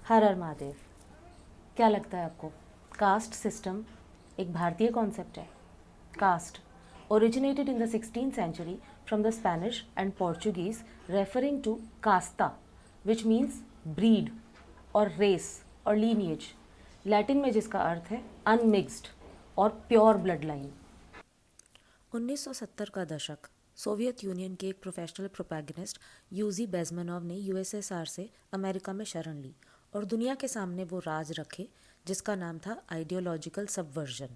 हर हर महादेव। क्या लगता है आपको, कास्ट सिस्टम एक भारतीय कॉन्सेप्ट है? Caste originated in the 16th century from the Spanish and Portuguese, referring to casta, which means breed or race or lineage, Latin में जिसका अर्थ है अनमिक्स्ड और प्योर ब्लड लाइन। 1970 का दशक। सोवियत यूनियन के एक प्रोफेशनल प्रोपैगनिस्ट यूजी बेज़मेनोव ने यूएसएसआर से अमेरिका में शरण ली और दुनिया के सामने वो राज रखे जिसका नाम था आइडियोलॉजिकल सबवर्जन।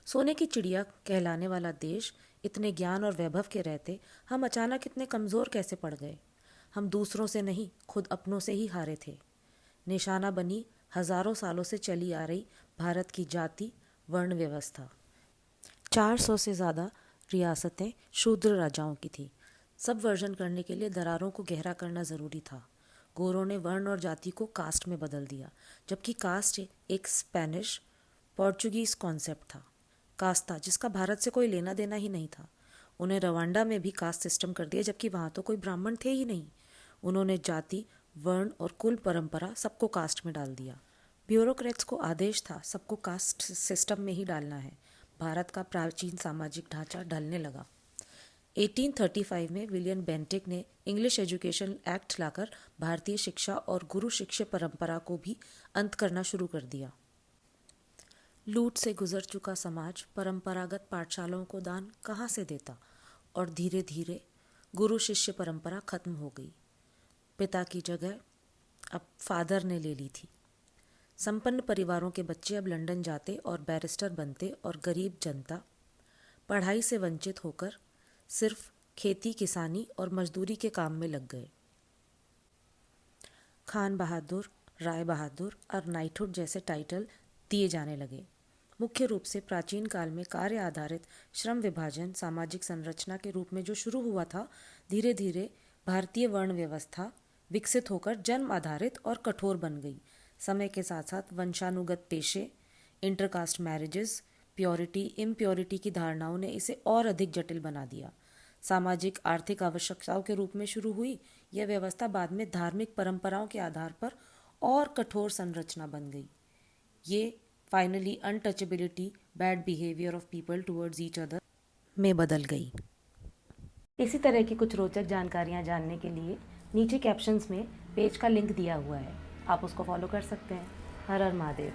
सोने की चिड़िया कहलाने वाला देश इतने ज्ञान और वैभव के रहते हम अचानक इतने कमज़ोर कैसे पड़ गए? हम दूसरों से नहीं, खुद अपनों से ही हारे थे। निशाना बनी हजारों सालों से चली आ रही भारत की जाति वर्ण व्यवस्था। 400 से ज़्यादा रियासतें शूद्र राजाओं की थी। सबवर्जन करने के लिए दरारों को गहरा करना ज़रूरी था। गोरों ने वर्ण और जाति को कास्ट में बदल दिया, जबकि कास्ट एक स्पेनिश पोर्चुगीज़ कॉन्सेप्ट था। कास्ता, जिसका भारत से कोई लेना देना ही नहीं था। उन्हें रवांडा में भी कास्ट सिस्टम कर दिया, जबकि वहाँ तो कोई ब्राह्मण थे ही नहीं। उन्होंने जाति, वर्ण और कुल परंपरा सबको कास्ट में डाल दिया। ब्यूरोक्रेट्स को आदेश था सबको कास्ट सिस्टम में ही डालना है। भारत का प्राचीन सामाजिक ढांचा ढलने लगा। 1835 में विलियम बेंटिक ने इंग्लिश एजुकेशन एक्ट लाकर भारतीय शिक्षा और गुरु शिष्य परंपरा को भी अंत करना शुरू कर दिया। लूट से गुजर चुका समाज परंपरागत पाठशालाओं को दान कहाँ से देता, और धीरे धीरे गुरु शिष्य परंपरा खत्म हो गई। पिता की जगह अब फादर ने ले ली थी। संपन्न परिवारों के बच्चे अब लंदन जाते और बैरिस्टर बनते और गरीब जनता पढ़ाई से वंचित होकर सिर्फ खेती, किसानी और मजदूरी के काम में लग गए। खान बहादुर, राय बहादुर और नाइटहुड जैसे टाइटल दिए जाने लगे। मुख्य रूप से प्राचीन काल में कार्य आधारित श्रम विभाजन सामाजिक संरचना के रूप में जो शुरू हुआ था, धीरे धीरे भारतीय वर्ण व्यवस्था विकसित होकर जन्म आधारित और कठोर बन गई। समय के साथ साथ वंशानुगत पेशे, इंटरकास्ट मैरिजेस, प्योरिटी, इम्प्योरिटी की धारणाओं ने इसे और अधिक जटिल बना दिया। सामाजिक आर्थिक आवश्यकताओं के रूप में शुरू हुई यह व्यवस्था बाद में धार्मिक परंपराओं के आधार पर और कठोर संरचना बन गई। ये finally untouchability, bad behaviour of people towards each other में बदल गई। इसी तरह की कुछ रोचक जानकारियाँ जानने के लिए नीचे कैप्शंस में पेज का लिंक दिया हुआ है, आप उसको फॉलो कर सकते हैं। हर हर महादेव।